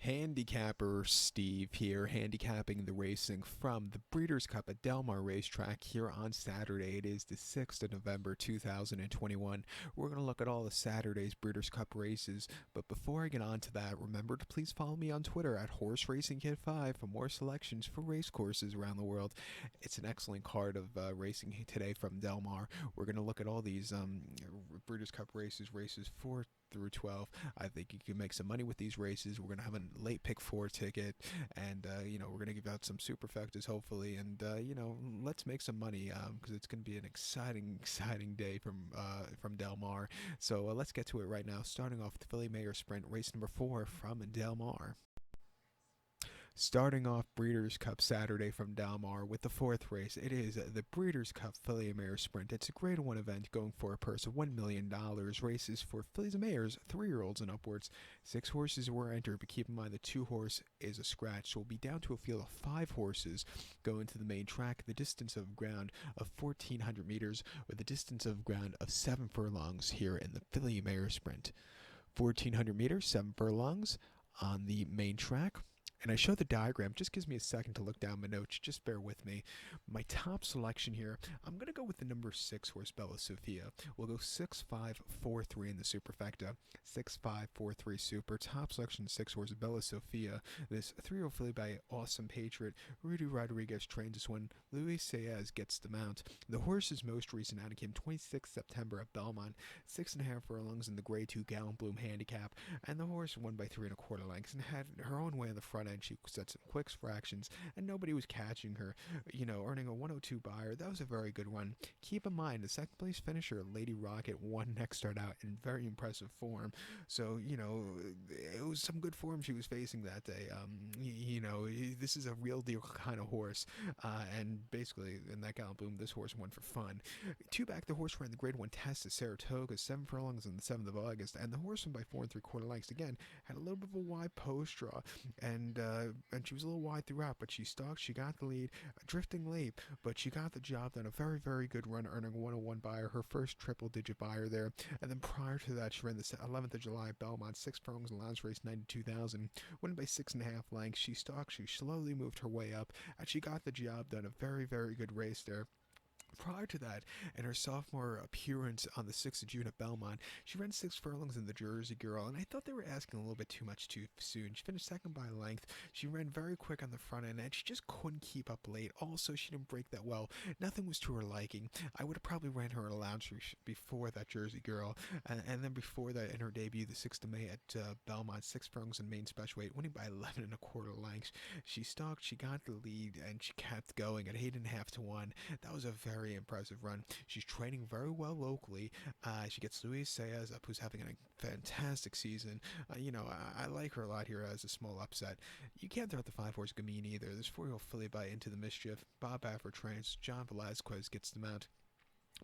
Handicapper Steve here, handicapping the racing from the Breeders Cup at Del Mar Racetrack here on Saturday. It is the 6th of November 2021. We're going to look at all of Saturday's Breeders Cup races, but before I get on to that, remember to please follow me on Twitter at HorseRacingKid5 for more selections for race courses around the world. It's an excellent card of racing today from Del Mar. We're going to look at all these Breeders' Cup races, races 4 through 12. I think you can make some money with these races. We're going to have a late pick 4 ticket, and we're going to give out some superfectas hopefully, and let's make some money because it's going to be an exciting day from Del Mar. So let's get to it right now, starting off with the Philly Mare Sprint, race number 4 from Del Mar. Starting off Breeders' Cup Saturday from Del Mar with the 4th race, it is the Breeders' Cup Filly and Mare Sprint. It's a Grade 1 event going for a purse of $1 million. Races for fillies and mares, 3-year-olds and upwards. 6 horses were entered, but keep in mind the 2 horse is a scratch, so we'll be down to a field of 5 horses going to the main track. The distance of ground of 1,400 meters with a distance of ground of 7 furlongs here in the Filly and Mare Sprint. 1,400 meters, 7 furlongs on the main track. And I show the diagram, just gives me a second to look down my notes, just bear with me. My top selection here, I'm going to go with the number 6 horse, Bella Sophia. We'll go 6-5-4-3 in the superfecta, 6-5-4-3 super. Top selection 6 horse, Bella Sophia. This 3-year-old filly by Awesome Patriot. Rudy Rodriguez trains this one. Luis Saez gets the mount. The horse's most recent outing came 26 September at Belmont, 6.5 furlongs in the Grade 2 Gallant Bloom handicap, and the horse won by 3.25 lengths and had her own way on the front end. She set some quick fractions, and nobody was catching her, earning a 102 buyer. That was a very good run. Keep in mind, the second place finisher, Lady Rocket, won next start out in very impressive form. So, it was some good form she was facing that day. This is a real deal kind of horse. And basically, in that Gallant Bloom, this horse won for fun. 2 back, the horse ran the Grade 1 test at Saratoga, 7 furlongs on the 7th of August, and the horse won by 4 3/4 lengths. Again, had a little bit of a wide post draw, and she was a little wide throughout, but she stalked, she got the lead, drifting late, but she got the job done. A very, very good run, earning a 101 buyer, her first triple-digit buyer there. And then prior to that, she ran the 11th of July at Belmont, 6 furlongs in Lounge Race, 92,000, winning by 6.5 lengths. She stalked, she slowly moved her way up, and she got the job done. A very, very good race there. Prior to that, in her sophomore appearance on the 6th of June at Belmont, she ran 6 furlongs in the Jersey Girl, and I thought they were asking a little bit too much too soon. She finished second by length. She ran very quick on the front end, and she just couldn't keep up late. Also, she didn't break that well. Nothing was to her liking. I would have probably ran her in a lounge before that Jersey Girl, and then before that, in her debut, the 6th of May at Belmont, 6 furlongs in main special weight, winning by 11.25 lengths. She stalked, she got the lead, and she kept going at 8.5 to 1. That was a very impressive run. She's training very well locally. She gets Luis Saez up, who's having a fantastic season. I like her a lot here as a small upset. You can't throw out the 5 horse Gamine either. This 4-year-old filly by Into the Mischief. Bob Baffert trains. John Velazquez gets them out.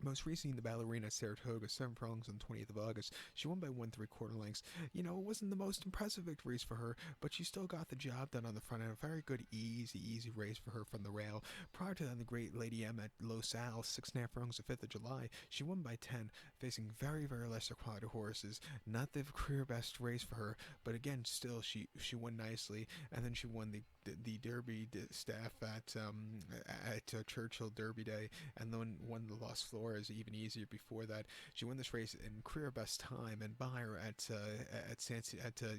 Most recently, the Ballerina at Saratoga, 7 furlongs on the 20th of August. She won by 1 3/4 lengths. It wasn't the most impressive victories for her, but she still got the job done on the front end. A very good, easy race for her from the rail. Prior to that, the great Lady M at Los Al, 6.5 furlongs the 5th of July. She won by 10, facing very, very lesser quality horses. Not the career best race for her, but again, still, she won nicely. And then she won the Derby staff at Churchill Derby Day, and then won the Los Flores even easier before that. She won this race in career best time and buyer at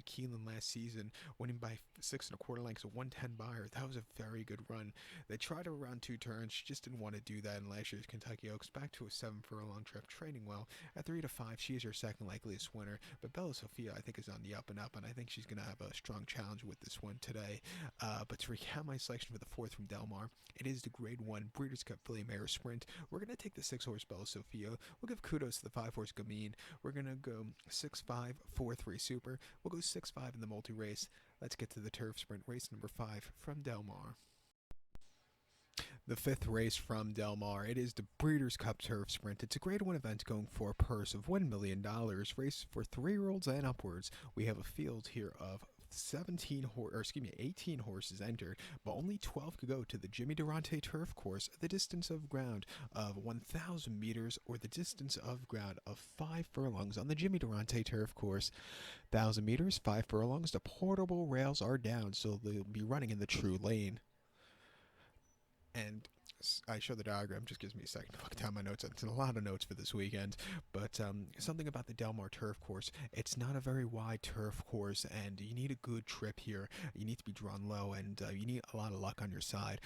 Keeneland last season, winning by 6.25 lengths, a 110 buyer. That was a very good run. They tried her around 2 turns. She just didn't want to do that in last year's Kentucky Oaks. Back to a 7 furlong trip, training well. At 3 to 5, she is her second likeliest winner. But Bella Sophia, I think, is on the up and up, and I think she's going to have a strong challenge with this one today. But to recap my selection for the 4th from Del Mar, it is the Grade 1 Breeders' Cup Filly Mare Sprint. We're going to take the 6 horse Bella Sophia. We'll give kudos to the 5 horse Gamine. We're going to go 6-5-4-3 super. We'll go 6-5 in the multi race. Let's get to the turf sprint, race number 5 from Del Mar. The 5th race from Del Mar, it is the Breeders' Cup Turf Sprint. It's a Grade 1 event going for a purse of $1 million. Race for 3-year-olds and upwards. We have a field here of 18 horses entered, but only 12 could go to the Jimmy Durante turf course, the distance of ground of 1,000 meters, or the distance of ground of 5 furlongs on the Jimmy Durante turf course. 1,000 meters, 5 furlongs. The portable rails are down, so they'll be running in the true lane. And I show the diagram, just gives me a second to look down my notes. It's a lot of notes for this weekend, but something about the Del Mar turf course. It's not a very wide turf course, and you need a good trip here. You need to be drawn low, and you need a lot of luck on your side,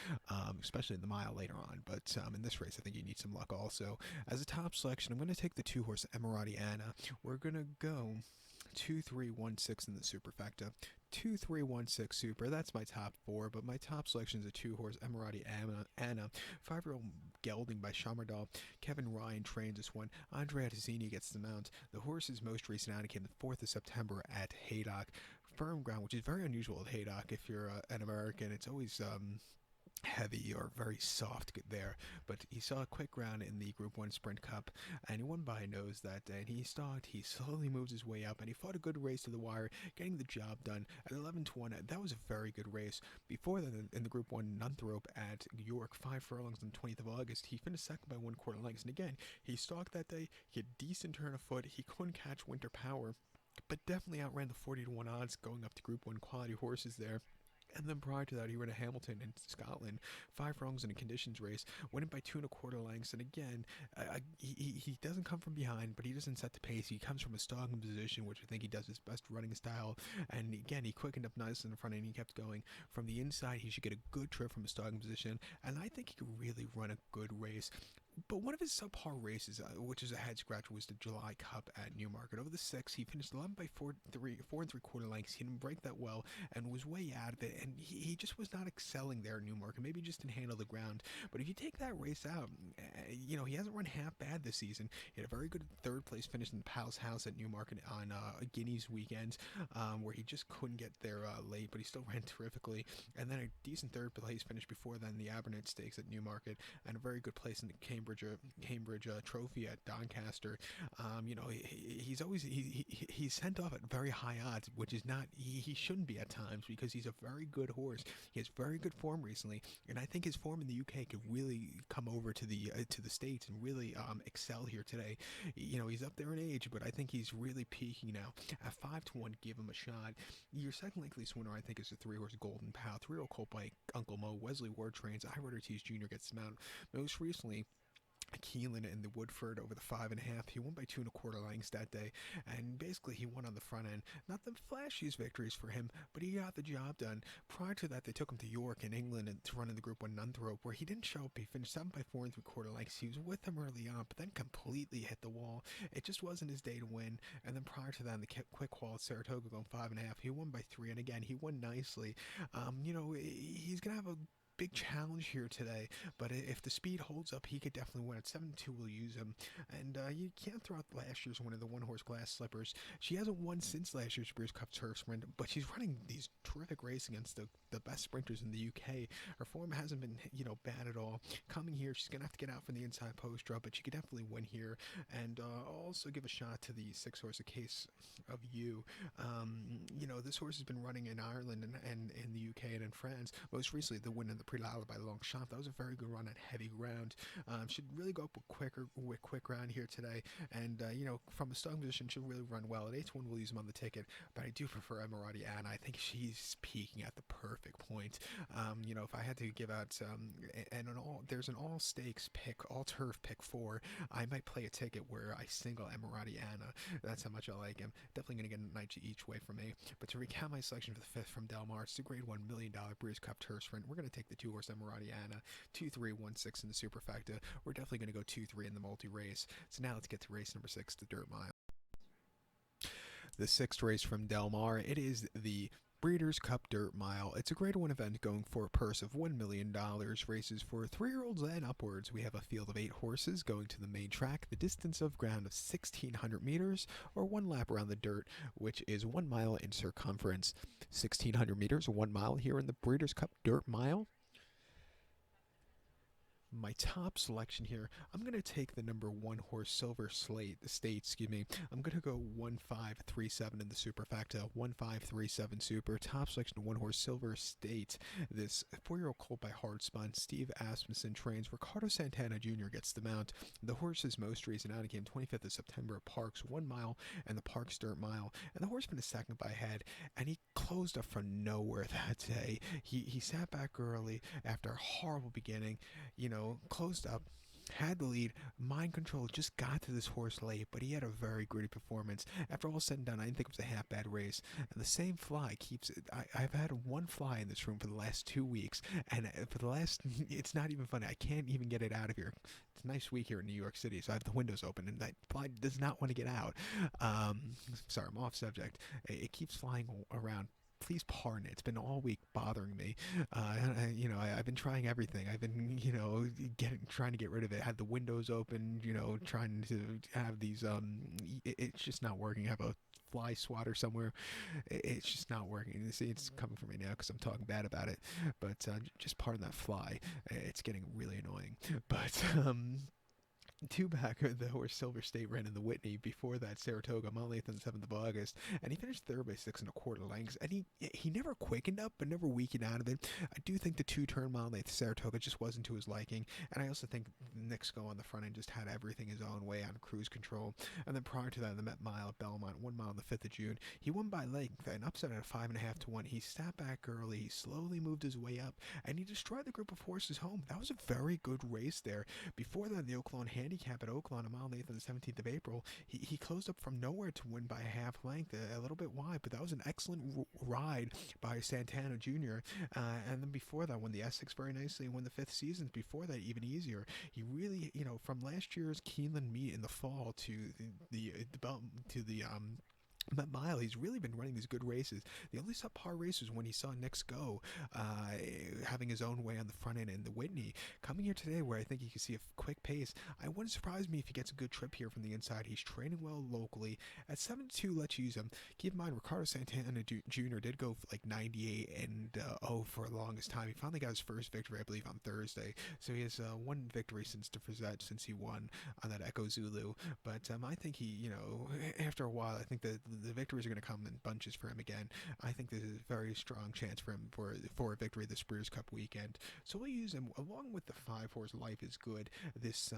especially in the mile later on. But in this race, I think you need some luck also. As a top selection, I'm going to take the 2-horse Emirati Anna. We're going to go 2-3-1-6 in the superfecta. 2-3-1-6 super. That's my top 4, but my top selection is a 2-horse Emirati Anna. 5-year-old gelding by Shamardal. Kevin Ryan trains this one. Andrea Tazzini gets the mount. The horse's most recent outing came the 4th of September at Haydock. Firm ground, which is very unusual at Haydock. If you're an American, it's always heavy or very soft there, but he saw a quick ground in the Group 1 Sprint Cup, and he won by a nose that day, and he slowly moves his way up, and he fought a good race to the wire, getting the job done at 11-1. That was a very good race. Before that, in the Group 1 Nunthorpe at York, 5 furlongs on the 20th of August, he finished second by 1/4 lengths, and again, he stalked that day. He had decent turn of foot. He couldn't catch Winter Power, but definitely outran the 40-1 odds going up to Group 1 quality horses there. And then prior to that, he ran a Hamilton in Scotland, 5 furlongs in a conditions race, winning by 2 1/4 lengths. And again, he doesn't come from behind, but he doesn't set the pace. He comes from a stalking position, which I think he does his best running style. And again, he quickened up nicely in the front end. He kept going from the inside. He should get a good trip from a stalking position, and I think he could really run a good race. But one of his subpar races, which is a head scratch, was the July Cup at Newmarket. Over the 6, he finished 11 by 4 3/4 lengths. He didn't break that well and was way out of it. And he just was not excelling there at Newmarket. Maybe just didn't handle the ground. But if you take that race out, he hasn't run half bad this season. He had a very good 3rd place finish in the Palace House at Newmarket on Guineas weekend, where he just couldn't get there late, but he still ran terrifically. And then a decent 3rd place finish before then, the Abernethy Stakes at Newmarket, and a very good place in the Cambridge Trophy at Doncaster. He's sent off at very high odds, which is not he shouldn't be at times, because he's a very good horse. He has very good form recently, and I think his form in the UK could really come over to the States and really excel here today. He's up there in age, but I think he's really peaking now. At 5-1, give him a shot. Your second likeliest winner, I think, is the 3-horse Golden Pal. 3-year-old colt by Uncle Mo. Wesley Ward trains. Iron Ortiz Jr. gets him out. Most recently, Keelan in the Woodford over the 5.5. He won by 2 1/4 lengths that day, and basically he won on the front end. Not the flashiest victories for him, but he got the job done. Prior to that, they took him to York in England to run in the Group 1 Nunthorpe, where he didn't show up. He finished 7 by 4 3/4 lengths. He was with them early on, but then completely hit the wall. It just wasn't his day to win. And then prior to that, in the quick qual at Saratoga going 5.5, he won by 3, and again, he won nicely. He's going to have a big challenge here today, but if the speed holds up, he could definitely win. At 7-2, we'll use him. And you can't throw out last year's winner, the 1-horse Glass Slippers. She hasn't won since last year's Breeders' Cup Turf Sprint, but she's running these terrific races against the best sprinters in the UK. Her form hasn't been bad at all. Coming here, she's gonna have to get out from the inside post draw, but she could definitely win here. And also give a shot to the 6-horse A Case of You. This horse has been running in Ireland and in the UK and in France. Most recently, the win in the Prix by Longchamp. That was a very good run at heavy ground. Should really go up with quick ground here today. And from a stalking position, should really run well. At 8-1, we'll use him on the ticket. But I do prefer Emirati Anna. I think she's peaking at the perfect point. If I had to give out there's an all stakes pick, all turf pick 4. I might play a ticket where I single Emirati Anna. That's how much I like him. Definitely going to get a night each way from me. But to recap my selection for the 5th from Del Mar, it's the Grade 1 $1 million Breeders' Cup Turf Sprint. We're going to take the 2-horse Emirati Anna, 2-3-1-6 in the superfecta. We're definitely going to go 2-3 in the multi-race. So now let's get to race number 6, the Dirt Mile. The 6th race from Del Mar, it is the Breeders' Cup Dirt Mile. It's a Grade 1 event going for a purse of $1 million. Races for 3-year-olds and upwards. We have a field of 8 horses going to the main track. The distance of ground of 1,600 meters, or 1 lap around the dirt, which is 1 mile in circumference. 1,600 meters, 1 mile here in the Breeders' Cup Dirt Mile. My top selection here, I'm going to take the number 1 horse Silver State, excuse me. I'm going to go 1537 in the superfecta, 1537 super. Top selection 1 horse Silver State. This 4-year-old colt by Hardspun. Steve Asmussen trains. Ricardo Santana Jr. gets the mount. The horse's most recent outing came 25th of September at Parks 1 mile and the Parks Dirt Mile. And the horse finished second by head, and he closed up from nowhere that day. He sat back early after a horrible beginning, closed up, had the lead, mind control, just got to this horse late, but he had a very gritty performance. After all said and done, I didn't think it was a half bad race. And the same fly keeps it. I've had one fly in this room for the last 2 weeks, and for the last, it's not even funny. I can't even get it out of here. It's a nice week here in New York City, so I have the windows open, and that fly does not want to get out. Sorry, I'm off subject. It keeps flying around. Please pardon it. It's been all week bothering me. I've been trying everything. I've been, trying to get rid of it. Had the windows open, trying to have these. It's just not working. I have a fly swatter somewhere. It's just not working. You see, it's coming from me now because I'm talking bad about it. But just pardon that fly. It's getting really annoying. But two back, the horse Silver State ran in the Whitney. Before that, Saratoga, Mile 8th on the 7th of August, and he finished third by 6 1/4 lengths. And he never quickened up, but never weakened out of it. I do think the 2-turn Mile 8th Saratoga just wasn't to his liking, and I also think Nick's go on the front end just had everything his own way on cruise control. And then prior to that, the Met Mile at Belmont, 1 mile on the 5th of June, he won by length, and upset at a 5.5 to 1. He sat back early, he slowly moved his way up, and he destroyed the group of horses home. That was a very good race there. Before that, the Oaklawn Handicap at Oaklawn, a mile 8th on the 17th of April, he closed up from nowhere to win by a half length, a little bit wide, but that was an excellent ride by Santana Jr. And then before that, won the Essex very nicely, and won the 5th Seasons. Before that, even easier. He really, from last year's Keeneland meet in the fall to the Met Mile, he's really been running these good races. The only subpar race was when he saw Nick's go, having his own way on the front end in the Whitney. Coming here today, where I think you can see a quick pace, I wouldn't surprise me if he gets a good trip here from the inside. He's training well locally. At 7-2, let's use him. Keep in mind, Ricardo Santana Jr. did go for like 98 and 0 for the longest time. He finally got his first victory, I believe, on Thursday. So he has one victory since since he won on that Echo Zulu. But I think he, after a while, I think that the victories are going to come in bunches for him again. I think there's a very strong chance for him for a victory this Breeders' Cup weekend. So we'll use him along with the 5-horse Life is Good. This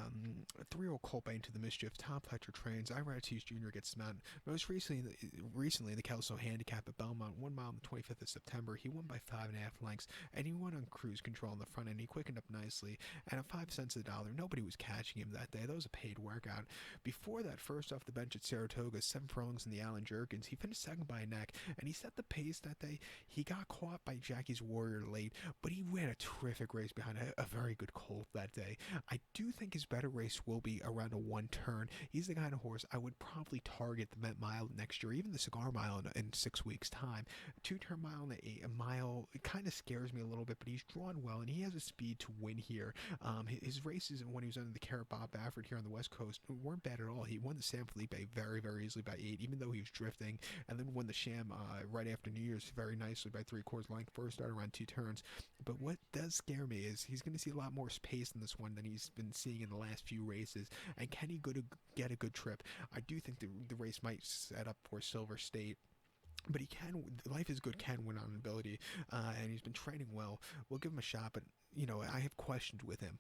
3-year-old colt by Into the Mischief. Tom Fletcher trains. Iratis Jr. gets the mount. Most recently the Kelso Handicap at Belmont, 1 mile on the 25th of September. He won by 5.5 lengths, and he won on cruise control on the front end. He quickened up nicely, and at 5 cents a dollar, nobody was catching him that day. That was a paid workout. Before that, first off the bench at Saratoga, 7 furlongs in the Allen Jerkins. He finished second by a neck, and he set the pace that day. He got caught by Jackie's Warrior late, but he ran a terrific race behind a very good colt that day. I do think his better race will be around a 1-turn. He's the kind of horse I would probably target the Met Mile next year, even the Cigar Mile in 6 weeks' time. 2-turn mile and a mile, it kind of scares me a little bit, but he's drawn well, and he has a speed to win here. His races when he was under the care of Bob Baffert here on the West Coast weren't bad at all. He won the San Felipe very, very easily by 8, even though he was drifting, and then won the Sham right after New Year's very nicely by 3/4 length. First start around 2 turns. But what does scare me is he's going to see a lot more pace in this one than he's been seeing in the last few races. And can he get a good trip? I do think the race might set up for Silver State. But he can. Life is Good can win on ability, and he's been training well. We'll give him a shot, but I have questions with him.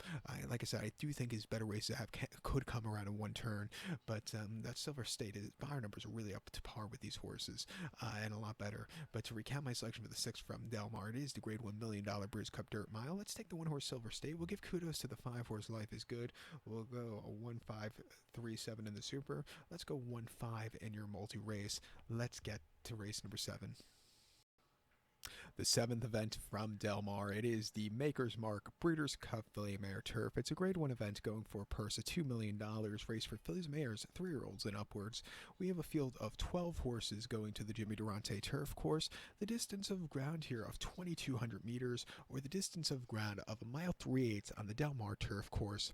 Like I said, I do think his better races could come around in 1 turn, but that Silver State, his buyer numbers are really up to par with these horses, and a lot better. But to recap my selection for the 6th from Del Mar, it is the Grade $1 million Breeders' Cup Dirt Mile. Let's take the 1-horse Silver State. We'll give kudos to the 5-horse Life is Good. We'll go a 1-5-3-7 in the Super. Let's go 1-5 in your multi-race. Let's get to race number 7. The 7th event from Del Mar. It is the Maker's Mark Breeders' Cup Filly Mare Turf. It's a Grade 1 event going for a purse of $2 million, race for fillies and mares, 3-year-olds and upwards. We have a field of 12 horses going to the Jimmy Durante Turf Course. The distance of ground here of 2,200 meters, or the distance of ground of 1 mile 3/8 on the Del Mar Turf Course.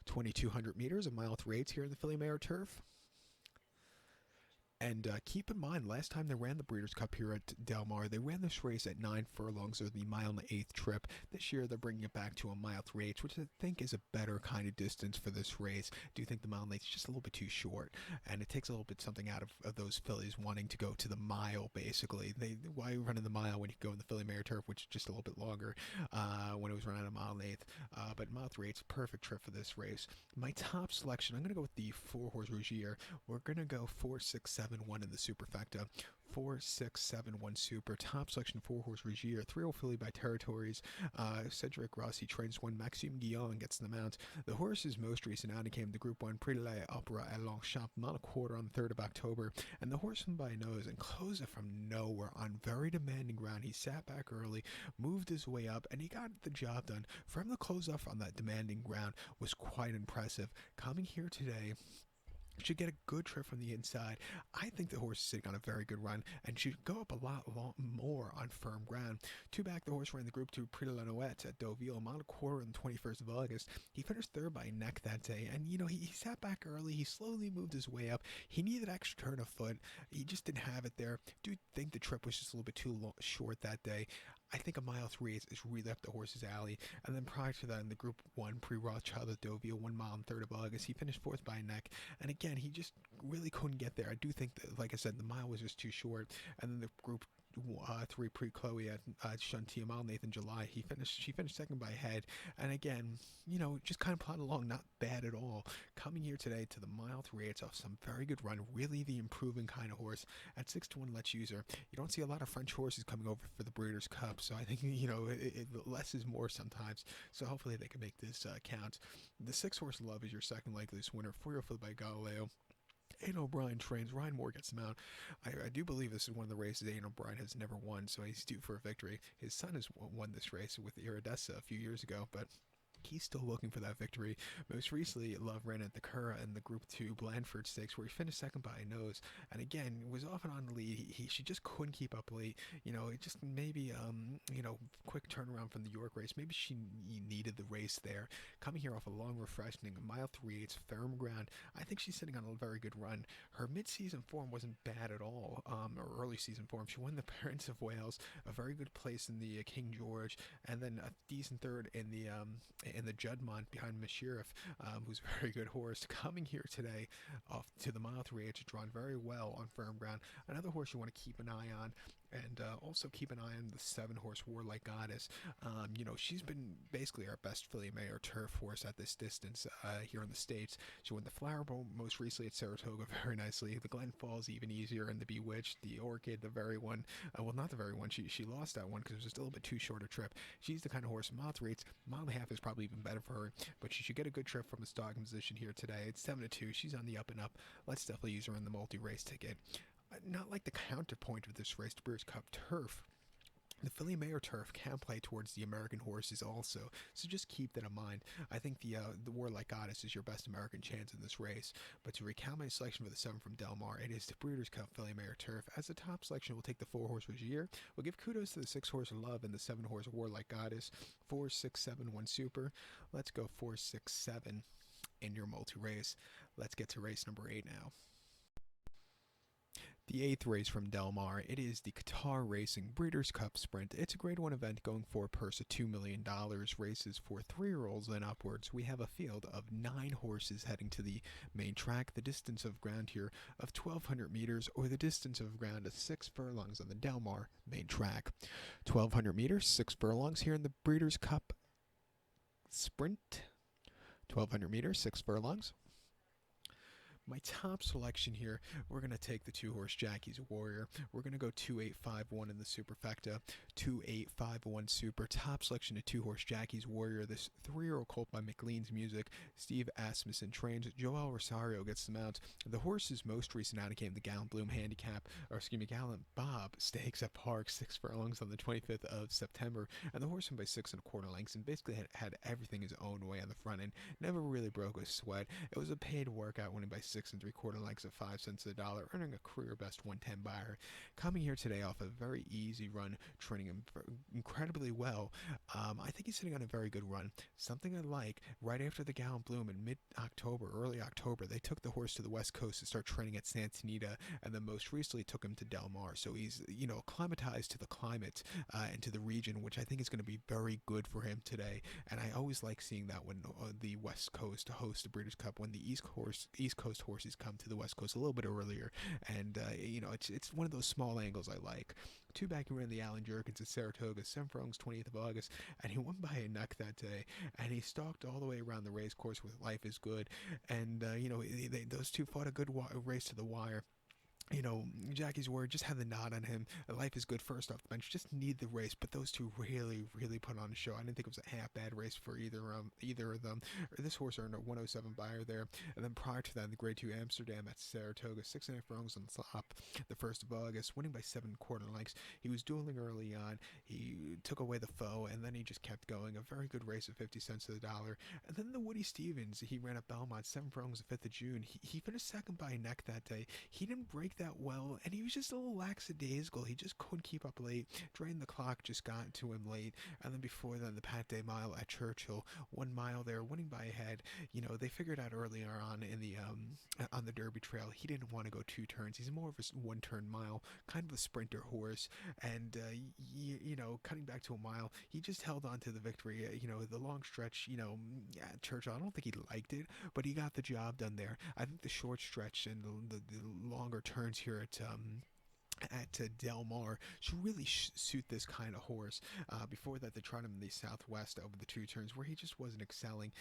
2,200 meters, 1 mile 3/8 here in the Filly Mare Turf. And keep in mind, last time they ran the Breeders' Cup here at Del Mar, they ran this race at 9 furlongs, or the mile and the eighth trip. This year, they're bringing it back to a mile 3/8, which I think is a better kind of distance for this race. I do think the mile and eighth is just a little bit too short, and it takes a little bit something out of those fillies wanting to go to the mile, basically. Why are you running the mile when you can go in the Philly Mare Turf, which is just a little bit longer when it was running at a mile and eighth? But mile 3/8 is a perfect trip for this race. My top selection, I'm going to go with the 4-horse Rougier. We're going to go 4-6-7-1 in the superfecta. 4-6-7-1 super. Top selection 4-horse Rougier. 3-year-old filly by Territories. Cedric Rossi trains one. Maxime Guillon gets the mount. The horse's most recent outing came to Group 1 Prix de l'Opera at Longchamp, not a quarter on the 3rd of October. And the horse won by nose and closed it from nowhere on very demanding ground. He sat back early, moved his way up, and he got the job done. For him to close off on that demanding ground was quite impressive. Coming here today, should get a good trip from the inside. I think the horse is sitting on a very good run and should go up a lot more on firm ground. Two back, the horse ran the Group 2 Prix de la Noëtte at Deauville, mile and a quarter on the 21st of August. He finished third by neck that day, and he sat back early. He slowly moved his way up. He needed extra turn of foot. He just didn't have it there. Do think the trip was just a little bit too short that day. I think a mile 3/8 is really up the horse's alley. And then prior to that, in the Group 1 Pre-Rothschild at Deauville, 1 mile and 3rd of August, he finished fourth by neck. And again, he just really couldn't get there. I do think that, like I said, the mile was just too short. And then the Group 3 Pre-Chloe at Chantilly, mile and eighth in July, she finished second by head. And again, just kind of plodded along, not bad at all. Coming here today to the mile 3/8 off some very good run, really the improving kind of horse. At 6-1 Let's Use Her. You don't see a lot of French horses coming over for the Breeders' Cup, so I think less is more sometimes. So hopefully they can make this count. The 6-horse Love is your second leg of this winner. 4-year-old filly by Galileo. Aidan O'Brien trains. Ryan Moore gets him out. I do believe this is one of the races Aidan O'Brien has never won, so he's due for a victory. His son has won this race with Iridessa a few years ago, but he's still looking for that victory. Most recently, Love ran at the Curragh in the Group 2 Blandford Stakes, where he finished second by a nose, and again, was often on the lead. She just couldn't keep up late. It just maybe, quick turnaround from the York race. Maybe she needed the race there. Coming here off a long, refreshing mile 3/8 firm ground, I think she's sitting on a very good run. Her mid-season form wasn't bad at all, or early season form. She won the Prince of Wales, a very good place in the King George, and then a decent third in the Juddmonte behind Mashirif, who's a very good horse. Coming here today off to the mile 3/8, drawn very well on firm ground. Another horse you want to keep an eye on, and also keep an eye on the 7-horse Warlike Goddess. She's been basically our best filly mare turf horse at this distance here in the States. She won the Flower Bowl most recently at Saratoga very nicely. The Glen Falls even easier, and the Bewitched, the Orchid, the very one. Well, not the very one. She lost that one because it was just a little bit too short a trip. She's the kind of horse, mile 3/8, mile and a half is probably even better for her, but she should get a good trip from a stocking position here today. It's 7-2. She's on the up and up. Let's definitely use her in the multi-race ticket. Not like the counterpoint of this race, the Breeders' Cup Turf. The Philly Mare Turf can play towards the American horses also, so just keep that in mind. I think the Warlike Goddess is your best American chance in this race. But to recount my selection for the 7 from Del Mar, it is the Breeders' Cup Philly Mare Turf. As the top selection, we'll take the 4-horse Rougier. We'll give kudos to the 6-horse Love and the 7-horse Warlike Goddess. 4-6-7-1 super. Let's go 4-6-7 in your multi-race. Let's get to race number 8 now. The 8th race from Del Mar, it is the Qatar Racing Breeders' Cup Sprint. It's a Grade 1 event going for a purse of $2 million, races for 3-year-olds and upwards. We have a field of 9 horses heading to the main track. The distance of ground here of 1,200 meters, or the distance of ground of 6 furlongs on the Del Mar main track. 1,200 meters, 6 furlongs here in the Breeders' Cup Sprint. 1,200 meters, 6 furlongs. My top selection here, we're going to take the 2-horse Jackie's Warrior. We're going to go 2-8-5-1 in the superfecta. 2-8-5-1 super. Top selection of 2-horse Jackie's Warrior. This 3-year-old colt by McLean's Music. Steve Asmussen trains. Joel Rosario gets the mount. The horse's most recent outing came the Gallant Bob Stakes at Park, 6 furlongs on the 25th of September. And the horse won by 6 1/4 lengths and basically had everything his own way on the front end. Never really broke a sweat. It was a paid workout, winning by 6 6 3/4 lengths at 5 cents to the dollar, earning a career best 110 buyer. Coming here today off a very easy run, training him incredibly well. I think he's sitting on a very good run. Something I like, right after the Gallant Bloom in mid-October, early October, they took the horse to the West Coast to start training at Santa Anita, and then most recently took him to Del Mar. So he's, acclimatized to the climate and to the region, which I think is going to be very good for him today. And I always like seeing that when the West Coast hosts the Breeders' Cup, when the East Coast horses come to the West Coast a little bit earlier. And, it's one of those small angles I like. Two back, he ran the Alan Jerkins at Saratoga, 7 furlongs, 20th of August, and he won by a neck that day. And he stalked all the way around the race course with Life is Good. And, those two fought a good race to the wire. Jackie's Warrior just had the nod on him. Life is Good first off the bench, just need the race, but those two really, really put on a show. I didn't think it was a half bad race for either of them. This horse earned a 107 buyer there, and then prior to that, the Grade 2 Amsterdam at Saratoga, 6.5 furlongs on the top, the 1st of August, winning by 7 1/4 lengths. He was dueling early on. He took away the foe, and then he just kept going. A very good race at 50 cents to the dollar. And then the Woody Stevens, he ran at Belmont, 7 furlongs the 5th of June. He finished second by a neck that day. He didn't break that well, and he was just a little lackadaisical. He just couldn't keep up late. Drain the Clock just got to him late, and then before then, the Pat Day Mile at Churchill, 1 mile there, winning by a head. They figured out earlier on in the on the Derby Trail, he didn't want to go 2 turns. He's more of a 1-turn mile, kind of a sprinter horse, and cutting back to a mile, he just held on to the victory. The long stretch, at Churchill, I don't think he liked it, but he got the job done there. I think the short stretch and the longer turns here at Del Mar should really suit this kind of horse. Before that, they tried him in the Southwest over the 2 turns where he just wasn't excelling.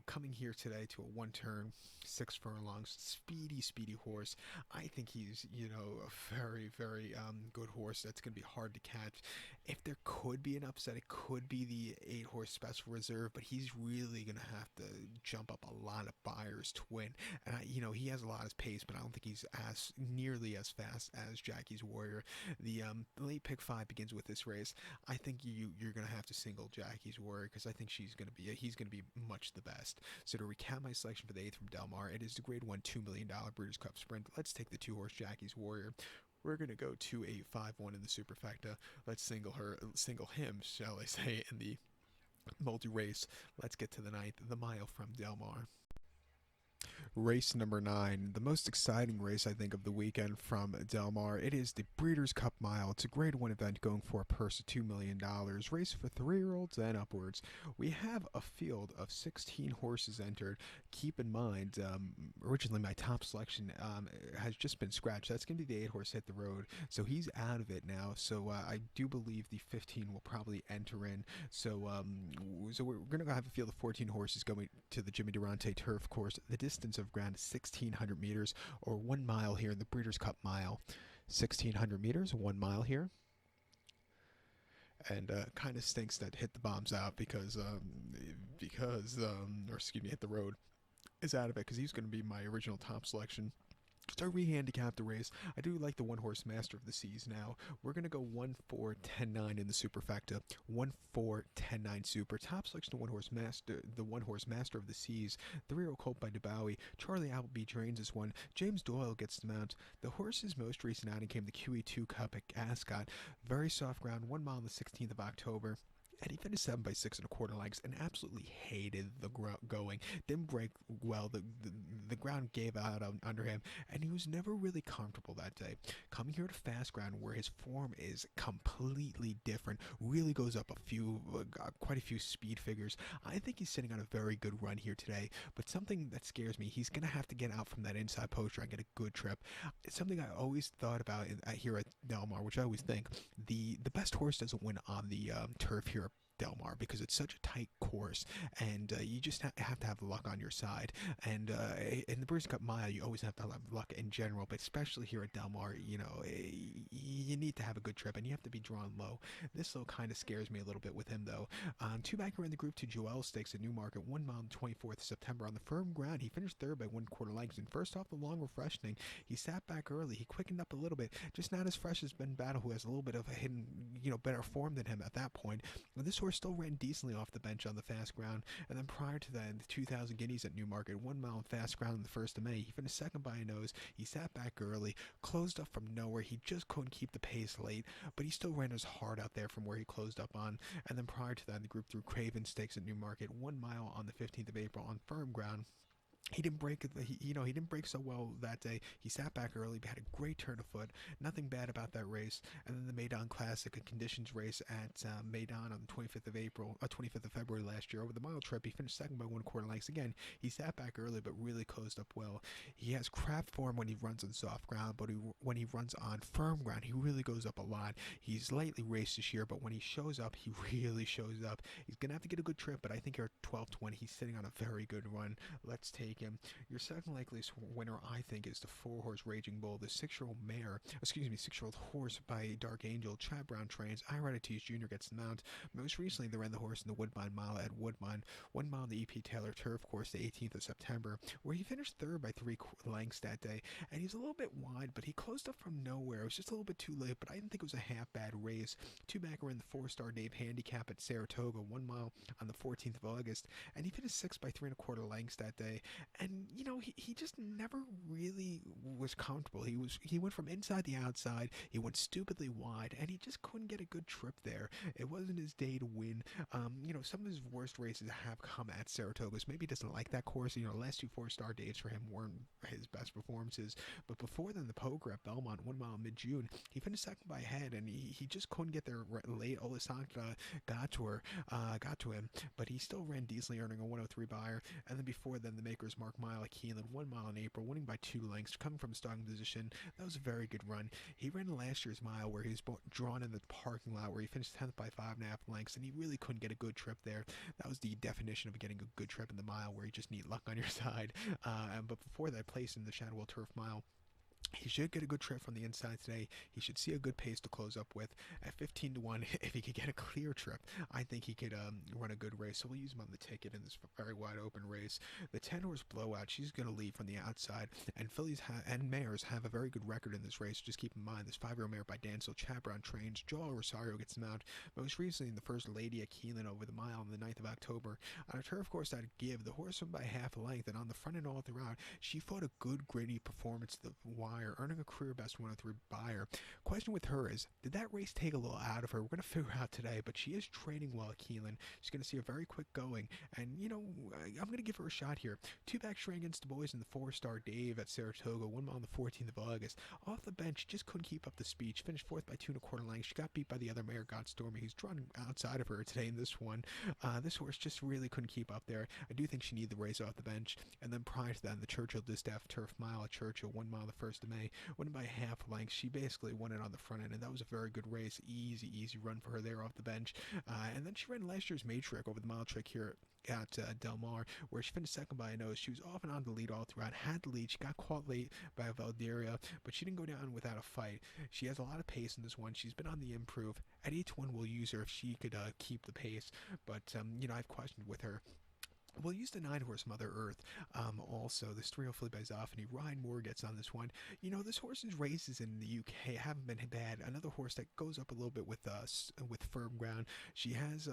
Coming here today to a 1-turn, 6 furlongs, speedy horse. I think he's, a very, very good horse that's going to be hard to catch. If there could be an upset, it could be the 8-horse Special Reserve, but he's really going to have to jump up a lot of buyers to win. And, he has a lot of pace, but I don't think he's nearly as fast as Jackie's Warrior. The late pick 5 begins with this race. I think you're going to have to single Jackie's Warrior because I think he's going to be much the best. So to recap my selection for the 8th from Del Mar, it is the Grade 1 $2 million Breeders' Cup Sprint. Let's take the 2-horse Jackie's Warrior. We're going to go 2-8-5-1 in the superfecta. Let's single him, shall I say, in the multi-race. Let's get to the 9th, the mile from Del Mar. Race number 9, the most exciting race I think of the weekend from Del Mar. It is the Breeders' Cup Mile. It's a Grade 1 event going for a purse of $2 million. Race for 3-year-olds and upwards. We have a field of 16 horses entered. Keep in mind, originally my top selection has just been scratched. That's going to be the 8-horse Hit the Road. So he's out of it now. So I do believe the 15 will probably enter in. So we're going to have a field of 14 horses going to the Jimmy Durante turf course. The distance of ground is 1,600 meters, or 1 mile here in the Breeders' Cup Mile. 1,600 meters, 1 mile here. And kind of stinks that Hit the Bombs out because Hit the Road is out of it because he's going to be my original top selection. So I re-handicapped the race. I do like the 1-horse Master of the Seas now. We're going to go 1-4-10-9 in the superfecta. 1-4-10-9 super. Top selection, the 1-horse Master of the Seas. 3-year-old colt by DeBowie. Charlie Appleby drains this one. James Doyle gets the mount. The horse's most recent outing came the QE2 Cup at Ascot. Very soft ground, 1 mile on the 16th of October. And he finished 7 by 6 1/4 lengths and absolutely hated the going. Didn't break well. The ground gave out under him, and he was never really comfortable that day. Coming here to fast ground, where his form is completely different, really goes up quite a few speed figures. I think he's sitting on a very good run here today. But something that scares me, he's gonna have to get out from that inside poster and get a good trip. It's something I always thought about here at Del Mar, which I always think the best horse doesn't win on the turf here Del Mar because it's such a tight course, and you just have to have luck on your side. And in the Breeders' Cup Mile, you always have to have luck in general, but especially here at Del Mar, you need to have a good trip, and you have to be drawn low. This though kind of scares me a little bit with him though. 2 back in the Group 2 Joel Stakes at Newmarket, 1 mile on the 24th of September on the firm ground. He finished 3rd by 1/4 lengths, and first off the long refreshing, he sat back early. He quickened up a little bit, just not as fresh as Ben Battle, who has a little bit of a hidden, better form than him at that point. This horse still ran decently off the bench on the fast ground, and then prior to that, in the 2,000 guineas at Newmarket, 1 mile on fast ground on the 1st of May. He finished second by a nose. He sat back early, closed up from nowhere. He just couldn't keep the pace late, but he still ran his heart out there from where he closed up on. And then prior to that, the Group 3 Craven Stakes at Newmarket, 1 mile on the 15th of April on firm ground. He didn't break he didn't break so well that day. He sat back early, but had a great turn of foot. Nothing bad about that race. And then the Maidan Classic, a conditions race at Maidan on the 25th of February last year. Over the mile trip, he finished second by 1/4 lengths. Again, he sat back early, but really closed up well. He has crap form when he runs on soft ground, but when he runs on firm ground, he really goes up a lot. He's lightly raced this year, but when he shows up, he really shows up. He's gonna have to get a good trip, but I think here at 12:20, he's sitting on a very good run. Let's take him. Your second likeliest winner, I think, is the 4-horse Raging Bull, the 6-year-old horse by Dark Angel. Chad Brown trains. Iratis Jr. gets the mount. Most recently, they ran the horse in the Woodbine Mile at Woodbine, 1 mile on the E.P. Taylor Turf Course, the 18th of September, where he finished third by 3 lengths that day. And he's a little bit wide, but he closed up from nowhere. It was just a little bit too late, but I didn't think it was a half bad race. Two back were in the 4-star Dave Handicap at Saratoga, 1 mile on the 14th of August, and he finished 6 by 3 1/4 lengths that day. And he just never really was comfortable. He went from inside to outside. He went stupidly wide, and he just couldn't get a good trip there. It wasn't his day to win. Some of his worst races have come at Saratoga. So maybe he doesn't like that course. The last 2 4-star days for him weren't his best performances. But before then, the Poker at Belmont, 1 mile mid-June, he finished second by a head, and he just couldn't get there late. Olisanta got to him, but he still ran decently, earning a 103 buyer. And then before then, the Makers Mark Mile at Keeneland, 1 mile in April, winning by 2 lengths, coming from a starting position. That was a very good run. He ran last year's mile where he was drawn in the parking lot, where he finished 10th by 5.5 lengths, and he really couldn't get a good trip there. That was the definition of getting a good trip in the mile, where you just need luck on your side. But before that, placed in the Shadowell Turf Mile, he should get a good trip from the inside today. He should see a good pace to close up with. At 15-1, if he could get a clear trip, I think he could run a good race. So we'll use him on the ticket in this very wide open race. The 10-horse Blowout, she's going to lead from the outside. And fillies and mares have a very good record in this race. Just keep in mind, this 5-year-old mare by Dancel Chad Brown trains. Joel Rosario gets him out. Most recently in the First Lady at Keeneland over the mile on the 9th of October. On a turf course that Give, the horse won by half a length. And on the front and all throughout, she fought a good gritty performance to the wire, earning a career best 103 buyer. Question with her is, did that race take a little out of her? We're going to figure out today, but she is training well at Keeneland. She's going to see a very quick going, and I'm going to give her a shot here. 2 back ran against the boys in the 4-star Dave at Saratoga, 1 mile on the 14th of August. Off the bench, just couldn't keep up the speed. She finished 4th by 2 1/4 lengths. She got beat by the other mare, God Stormy, who's drawn outside of her today in this one. This horse just really couldn't keep up there. I do think she needed the race off the bench. And then prior to that, the Churchill Distaff Turf Mile at Churchill, 1 mile the 1st of May, won by half length. She basically won it on the front end, and that was a very good race. Easy run for her there off the bench. And then she ran last year's Matric over the mile trick here at Del Mar, where she finished second by a nose. She was off and on the lead all throughout, had the lead. She got caught late by Valderia, but she didn't go down without a fight. She has a lot of pace in this one. She's been on the improve. At 8-1, we'll use her if she could keep the pace, but I've questioned with her. We'll use the 9-horse Mother Earth. Also, the 3-year-old filly by Zoffany. Ryan Moore gets on this one. This horse's races in the UK haven't been bad. Another horse that goes up a little bit with firm ground. She has,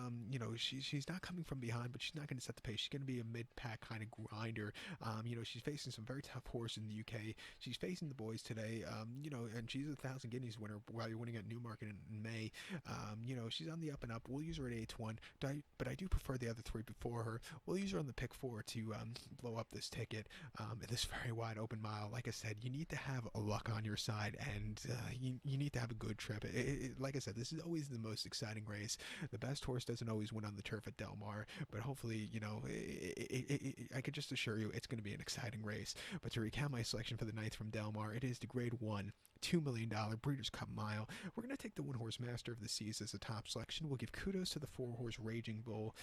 she's not coming from behind, but she's not going to set the pace. She's going to be a mid-pack kind of grinder. She's facing some very tough horses in the UK. She's facing the boys today, and she's a 1,000 guineas winner while you're winning at Newmarket in May. She's on the up and up. We'll use her at 8-1, but I do prefer the other 3 before her. We'll use her on the pick 4 to blow up this ticket in this very wide open mile. Like I said, you need to have a luck on your side, and you need to have a good trip. Like I said, this is always the most exciting race. The best horse doesn't always win on the turf at Del Mar, but hopefully, I could just assure you it's going to be an exciting race. But to recount my selection for the 9th from Del Mar, it is the Grade 1 $2 million Breeders' Cup Mile. We're going to take the 1-horse Master of the Seas as a top selection. We'll give kudos to the 4-horse Raging Bull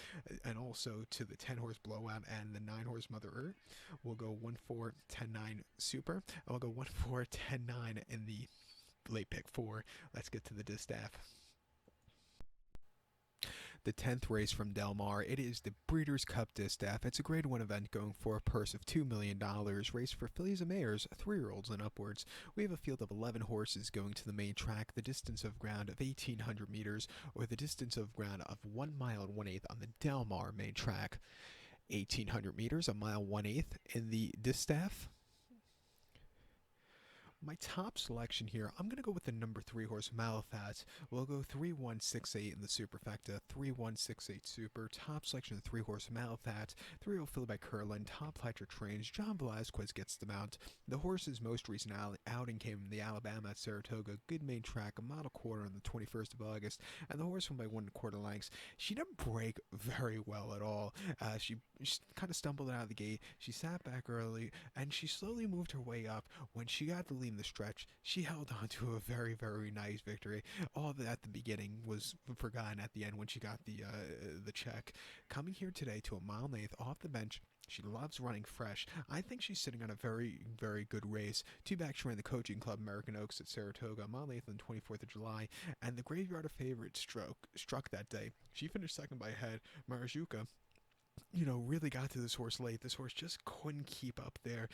and also to the 10-horse Blowout and the 9-horse Mother Earth. We'll go 1-4, 10-9 Super, and we'll go 1-4, 10-9 in the late pick 4. Let's get to the distaff. The 10th race from Del Mar. It is the Breeders Cup Distaff. It's a Grade 1 event going for a purse of $2 million. Race for fillies and mares, 3-year-olds and upwards. We have a field of 11 horses going to the main track, the distance of ground of 1,800 meters, or the distance of ground of 1 mile and 1/8 on the Del Mar main track. 1,800 meters, a mile 1/8 in the Distaff. My top selection here, I'm going to go with the number 3 horse, Malafat. We'll go 3-1-6-8 in the superfecta, 3-1-6-8 super. Top selection of the 3 horse, Malafat. 3-year-old filly by Curlin. Top flighter trains. John Velazquez gets the mount. The horse's most recent outing came from the Alabama at Saratoga. Good main track, a model quarter on the 21st of August. And the horse won by 1 1/4 lengths. She didn't break very well at all. She kind of stumbled out of the gate. She sat back early, and she slowly moved her way up. When she got the lead in the stretch, she held on to a very, very nice victory. All of that at the beginning was forgotten at the end when she got the check. Coming here today to a mile and 1/8 off the bench. She loves running fresh. I think she's sitting on a very, very good race. 2 back she ran the coaching club American Oaks at Saratoga, a mile and 1/8 on the 24th of July, and the graveyard of favorites struck that day. She finished second by a head. Marajuka, really got to this horse late. This horse just couldn't keep up there,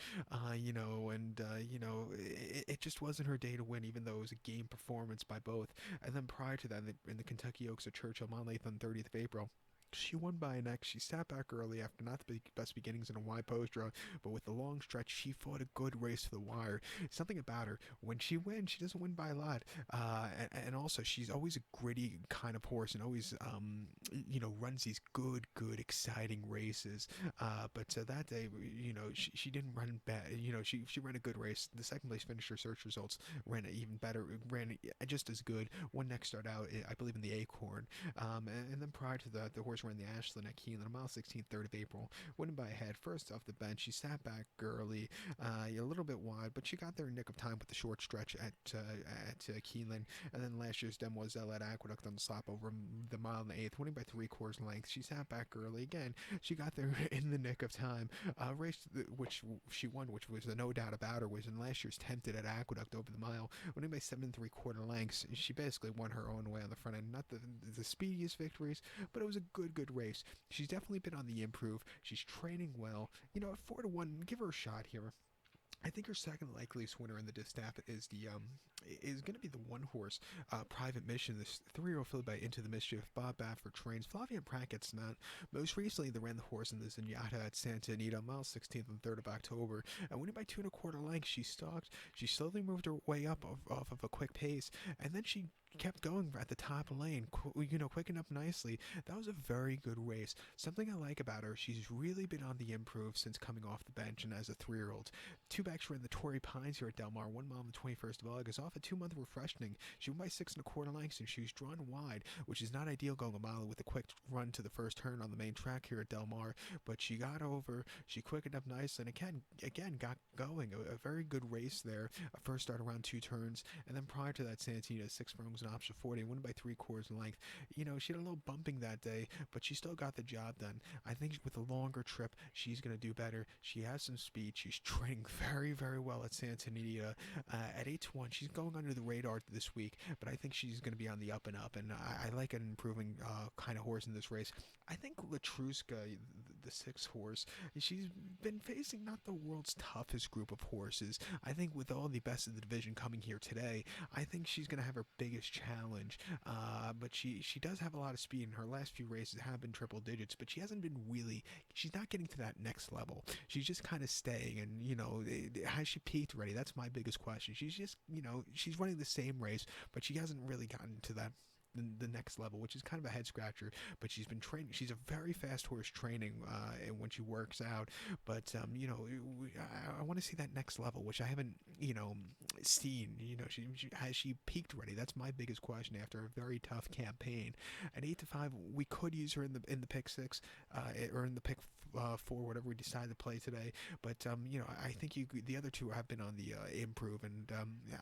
it just wasn't her day to win, even though it was a game performance by both. And then prior to that, in the Kentucky Oaks at Churchill, mile 1/8 on the 30th of April, she won by a neck. She sat back early after not the best beginnings in a wide post draw, but with the long stretch, she fought a good race to the wire. Something about her, when she wins, she doesn't win by a lot. And also, she's always a gritty kind of horse and always, runs these good, exciting races. But that day, she didn't run bad. She ran a good race. The second place finisher search results ran even better, ran just as good. One next start out, I believe, in the Acorn. And then prior to that, the horse ran the Ashland at Keeneland, a mile 16, 3rd of April, winning by a head. First off the bench, she sat back early, a little bit wide, but she got there in nick of time with the short stretch at Keeneland. And then last year's Demoiselle at Aqueduct on the slop over the mile and 1/8, winning by 3/4 lengths. She sat back early again. She got there in the nick of time. Race which she won, which was no doubt about her, was in last year's Tempted at Aqueduct over the mile, winning by 7 3/4 lengths. She basically won her own way on the front end. Not the speediest victories, but it was a good race. She's definitely been on the improve. She's training well. At 4-1, give her a shot here. I think her second likeliest winner in the distaff is going to be the 1 horse, Private Mission. This 3-year-old filly by Into the Mischief. Bob Baffert trains. Flavia Pratt gets the mount. Most recently, they ran the horse in the Zenyatta at Santa Anita, mile 16th and 3rd of October, and winning by 2 1/4 lengths. She stalked. She slowly moved her way up off of a quick pace, and then she kept going at the top of the lane, quickened up nicely. That was a very good race. Something I like about her, she's really been on the improve since coming off the bench and as a 3-year-old. 2 backs ran the Torrey Pines here at Del Mar, 1 mile on the 21st of August, off a 2-month refreshing. She won by 6 1/4 lengths, and she was drawn wide, which is not ideal going a mile with a quick run to the first turn on the main track here at Del Mar. But she got over, she quickened up nicely, and again got going. A very good race there. A first start around 2 turns, and then prior to that, Santina, 6 furlongs and option 40, won by 3/4 length. She had a little bumping that day, but she still got the job done. I think with a longer trip, she's going to do better. She has some speed. She's training very, very well at Santa Anita. At 8-1, she's going under the radar this week, but I think she's going to be on the up and up, and I like an improving kind of horse in this race. I think Latruska, the 6th horse, she's been facing not the world's toughest group of horses. I think with all the best of the division coming here today, I think she's going to have her biggest challenge. But she does have a lot of speed, and her last few races have been triple digits, but she hasn't been she's not getting to that next level. She's just kind of staying, and has she peaked already? That's my biggest question. She's just, she's running the same race, but she hasn't really gotten to that the next level, which is kind of a head scratcher. But she's been training. She's a very fast horse training when she works out. But I want to see that next level, which I haven't seen. Has she peaked already? That's my biggest question after a very tough campaign. At 8-5, we could use her in the pick 6 or in the pick 4, whatever we decide to play today. But I think the other 2 have been on the improve, and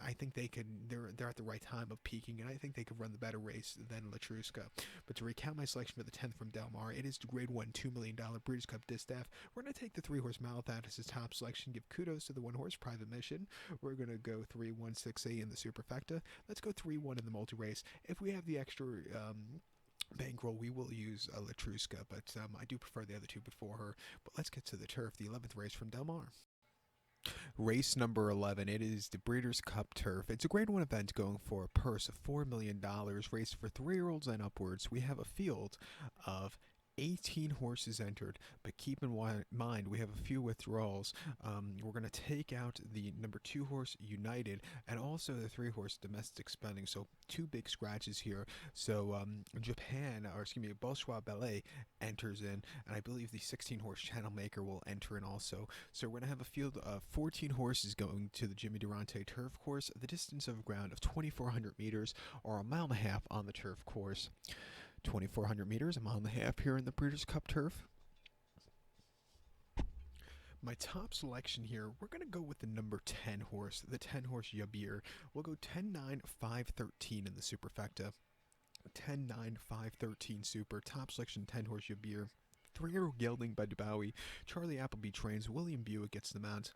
I think they're at the right time of peaking, and I think they could run the better race than Latruska. But to recount my selection for the 10th from Del Mar, it is the Grade 1 $2 million Breeders' Cup Distaff. We're going to take the 3-horse Malathat as his top selection, give kudos to the 1-horse Private Mission. We're going to go 3-1-6-8 in the superfecta. Let's go 3-1 in the multi-race. If we have the extra bankroll, we will use Latruska, but I do prefer the other two before her. But let's get to the turf, the 11th race from Del Mar. Race number 11, it is the Breeders Cup Turf. It's a Grade 1 event going for a purse of $4 million, race for 3-year-olds and upwards. We have a field of 18 horses entered, but keep in mind we have a few withdrawals. We're going to take out the number 2 horse United and also the 3 horse Domestic Spending, so 2 big scratches here. So Japan, or excuse me, Bolshoi Ballet enters in, and I believe the 16 horse Channel Maker will enter in also. So we're going to have a field of 14 horses going to the Jimmy Durante turf course, the distance of ground of 2,400 meters or a mile and a half on the turf course. 2,400 meters, a mile and a half here in the Breeders' Cup turf. My top selection here, we're going to go with the number 10 horse, the 10 horse Yabir. We'll go 10-9, 5-13 in the superfecta. 10-9, 5-13 super. Top selection, 10 horse Yabir. 3-year-old gelding by Dubowie. Charlie Appleby trains. William Buick gets the mount.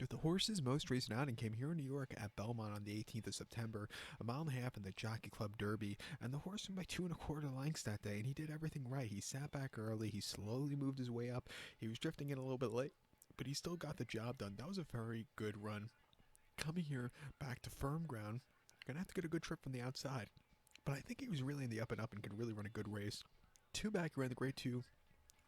The horse's most recent outing came here in New York at Belmont on the 18th of September, a mile and a half in the Jockey Club Derby, and the horse won by 2 1/4 lengths that day, and he did everything right. He sat back early, he slowly moved his way up, he was drifting in a little bit late, but he still got the job done. That was a very good run. Coming here back to firm ground, gonna have to get a good trip from the outside, but I think he was really in the up and up and could really run a good race. 2 back around the Grade 2.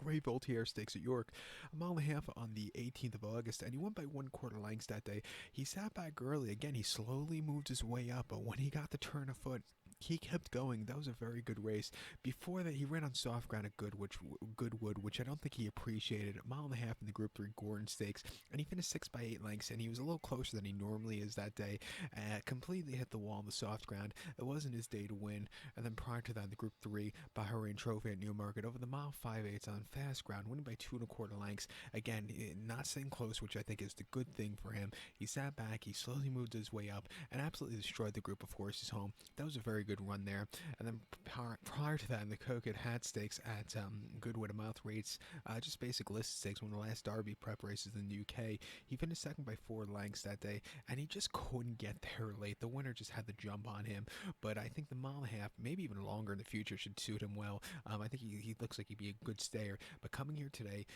Ray Voltaire Stakes at York, a mile and a half on the 18th of August, and he won by 1/4 lengths that day. He sat back early. Again, he slowly moved his way up, but when he got the turn of foot, he kept going. That was a very good race. Before that, he ran on soft ground at Goodwood, which I don't think he appreciated. A mile and a half in the Group 3 Gordon Stakes, and he finished 6 by 8 lengths, and he was a little closer than he normally is that day. Completely hit the wall on the soft ground. It wasn't his day to win. And then prior to that, the Group 3 Bahrain Trophy at Newmarket over the mile 5/8 on fast ground, winning by 2 1/4 lengths. Again, not staying close, which I think is the good thing for him. He sat back, he slowly moved his way up, and absolutely destroyed the group of horses home. That was a very good run there. And then prior to that, in the Coquet Hat Stakes at Goodwood, a mile 3/8, just basic list stakes, one of the last Derby prep races in the UK. He finished second by 4 lengths that day, and he just couldn't get there late. The winner just had the jump on him, but I think the mile and a half, maybe even longer in the future, should suit him well. I think he looks like he'd be a good stayer, but coming here today,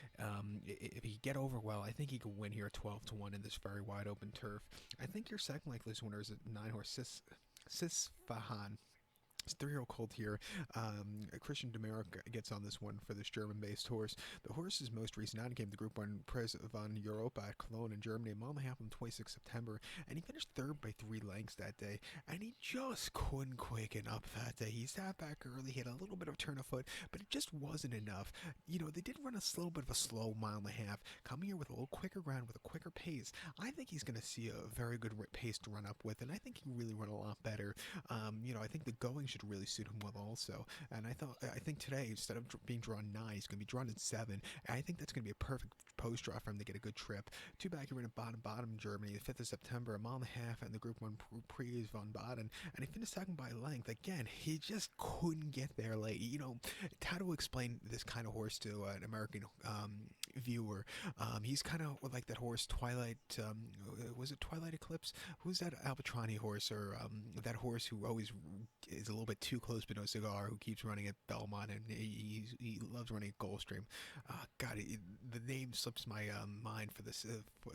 if he get over well, I think he could win here 12-1 in this very wide open turf. I think your second likeliest winner is a 9 horse Sisfahan. It's 3-year-old colt here. Christian Demera gets on this one for this German-based horse. The horse's most recent outing came the Group 1 Prez van Europa at Cologne in Germany, a mile and a half on the 26th September, and he finished 3rd by 3 lengths that day, and he just couldn't quicken up that day. He sat back early, he had a little bit of turn of foot, but it just wasn't enough. You know, they did run a little bit of a slow mile and a half. Coming here with a little quicker ground, with a quicker pace, I think he's going to see a very good pace to run up with, and I think he really run a lot better. I think the going should really suit him well also, and I think today, instead of being drawn 9, he's going to be drawn in 7, and I think that's going to be a perfect post draw for him to get a good trip. 2 back here in bottom in Germany, the 5th of September, a mile and a half in the Group 1 Prix von Baden, and he finished second by length. Again, he just couldn't get there late. You know, how to explain this kind of horse to an American viewer? He's kind of like that horse Twilight, was it Twilight Eclipse? Who's that Albatroni horse, or that horse who always is a little bit too close but no cigar, who keeps running at Belmont, and he loves running at Gulfstream. The name slips my mind for this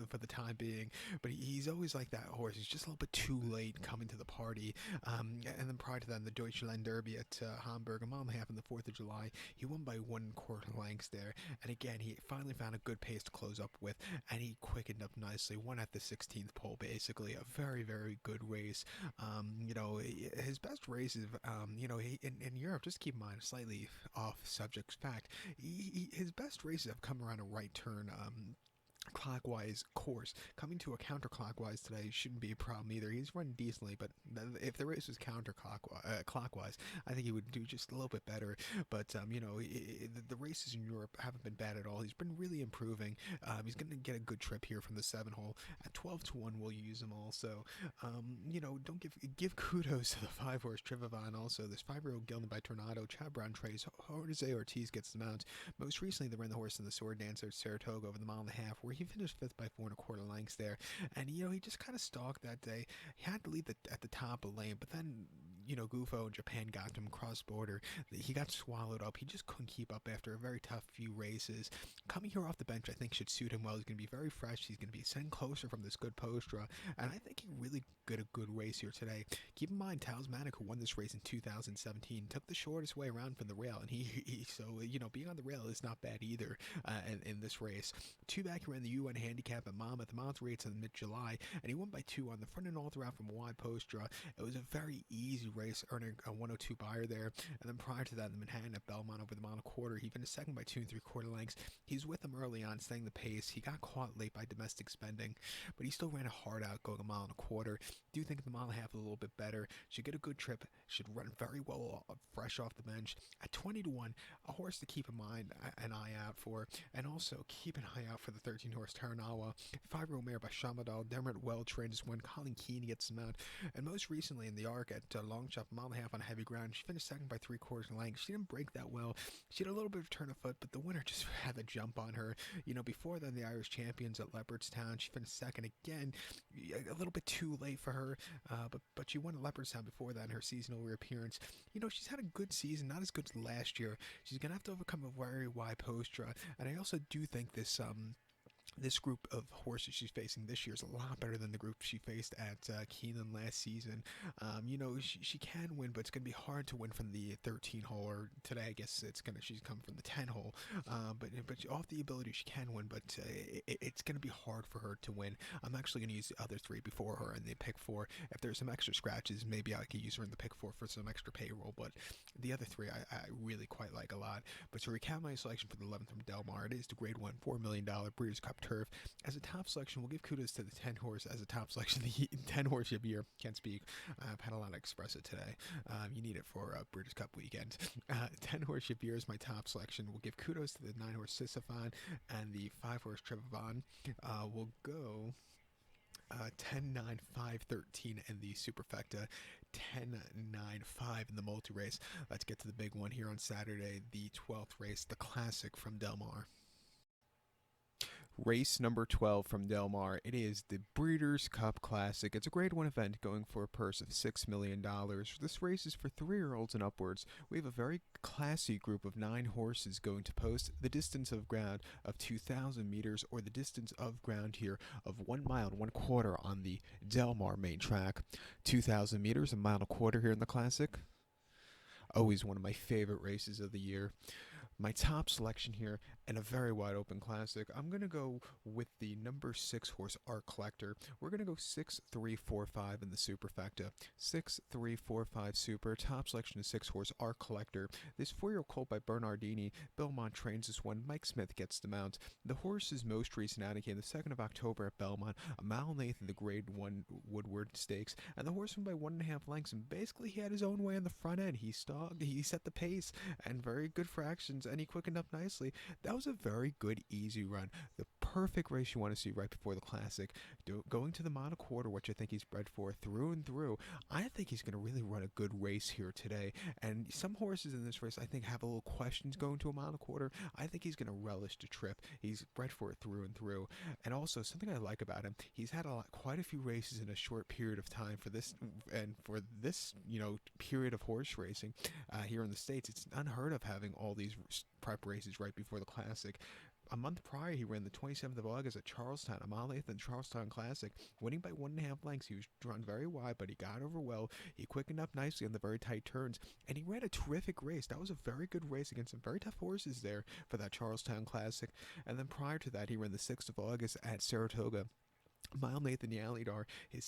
for the time being, but he's always like that horse. He's just a little bit too late coming to the party. And then prior to that, in the Deutschland Derby at Hamburg, a mile and a half on the 4th of July, he won by 1/4 lengths there, and again, he finally found a good pace to close up with, and he quickened up nicely, won at the 16th pole, basically. A very, very good race. His best races, in Europe, just keep in mind, slightly off subject fact, his best races have come around a right turn, clockwise course. Coming to a counterclockwise today shouldn't be a problem either. He's run decently, but if the race was clockwise, I think he would do just a little bit better. But the races in Europe haven't been bad at all. He's been really improving. He's going to get a good trip here from the 7 hole at 12-1. We'll use him also. Don't give kudos to the 5 horse Trivavan. Also, this 5-year-old gelding by Tornado, Chad Brown trays. Jose Ortiz gets the mount. Most recently, they ran the horse in the Sword Dancer at Saratoga over the mile and a half, where he finished 5th by 4 1/4 lengths there, and he just kind of stalked that day. He had to lead at the top of the lane, but then Gufo in Japan got him cross border. He got swallowed up. He just couldn't keep up after a very tough few races. Coming here off the bench, I think should suit him well. He's going to be very fresh. He's going to be sent closer from this good post draw, and I think he really got a good race here today. Keep in mind, Talismanic, who won this race in 2017, took the shortest way around from the rail, and being on the rail is not bad either in this race. Two back, he ran the UN handicap at Monmouth. Monmouth rates in mid-July, and he won by 2 on the front and all throughout from a wide post draw. It was a very easy race, earning a 102 buyer there. And then prior to that, in the Manhattan at Belmont over the mile and a quarter, he finished second by 2 3/4 lengths. He's with them early on, staying the pace. He got caught late by domestic spending, but he still ran a hard out, going a mile and a quarter. Do think the mile and a half is a little bit better. Should get a good trip. Should run very well fresh off the bench. At 20 to 1, a horse to keep in mind, an eye out for, and also keep an eye out for the 13 horse Taranawa. 5-year-old mare by Shamadal. Dermot well trained as when Colin Keane gets him out. And most recently in the arc at Longchop, a mile and a half on heavy ground, she finished second by 3/4 length. She didn't break that well. She had a little bit of turn of foot, but the winner just had the jump on her. Before then, the Irish champions at Leopardstown, she finished second again, a little bit too late for her, but she won at Leopardstown before that in her seasonal reappearance. She's had a good season, not as good as last year. She's going to have to overcome a very wide post draw, and I also do think this group of horses she's facing this year is a lot better than the group she faced at Keeneland last season. She can win, but it's going to be hard to win from the 13 hole, or today I guess she's come from the 10 hole. But off the ability she can win, but it's going to be hard for her to win. I'm actually going to use the other 3 before her in the pick 4. If there's some extra scratches, maybe I could use her in the pick 4 for some extra payroll, but the other 3 I really quite like a lot. But to recap my selection for the 11th from Del Mar, it is the Grade 1 $4 million Breeders' Cup Turf. As a top selection, we'll give kudos to the 10 horse as a top selection. The 10 horse year, can't speak. I've had a lot of espresso today. You need it for Breeders' Cup weekend. 10 horse year is my top selection. We'll give kudos to the 9 horse Sisyphon and the 5 horse Trevavon. We'll go 10, 9, 5, 13 in the superfecta, 10, 9, 5 in the multi-race. Let's get to the big one here on Saturday, the 12th race, the Classic from Del Mar. Race number 12 from Del Mar. It is the Breeders' Cup Classic. It's a Grade 1 event going for a purse of $6 million. This race is for 3-year-olds and upwards. We have a very classy group of 9 horses going to post the distance of ground of 2,000 meters, or the distance of ground here of 1 mile and 1/4 on the Del Mar main track. 2,000 meters, 1 mile and 1/4 here in the Classic. Always one of my favorite races of the year. My top selection here, and a very wide open classic, I'm going to go with the number 6 horse Art Collector. We're going to go 6, 3, 4, 5 in the superfecta. 6, 3, 4, 5 super. Top selection is 6 horse Art Collector. This 4-year-old colt by Bernardini. Belmont trains this one. Mike Smith gets the mount. The horse's most recent outing came the 2nd of October at Belmont, a mile and 1/8 in the Grade 1 Woodward Stakes, and the horse won by 1.5 lengths, and basically he had his own way on the front end. He stalked, he set the pace, and very good fractions, and he quickened up nicely. That was a very good, easy run. The perfect race you want to see right before the Classic. Going to the mile and 1/4, which I think he's bred for through and through. I think he's going to really run a good race here today. And some horses in this race, I think, have a little questions going to a mile and 1/4. I think he's going to relish the trip. He's bred for it through and through. And also, something I like about him, he's had quite a few races in a short period of time for this, and for this, period of horse racing here in the States. It's unheard of having all these prep races right before the Classic. A month prior, he ran the 27th of August at Charlestown, a mile and 1/8 in the Charlestown Classic, winning by 1.5 lengths. He was drawn very wide, but he got over well. He quickened up nicely on the very tight turns, and he ran a terrific race. That was a very good race against some very tough horses there for that Charlestown Classic. And then prior to that, he ran the 6th of August at Saratoga. Mile Nathan Yalidor, his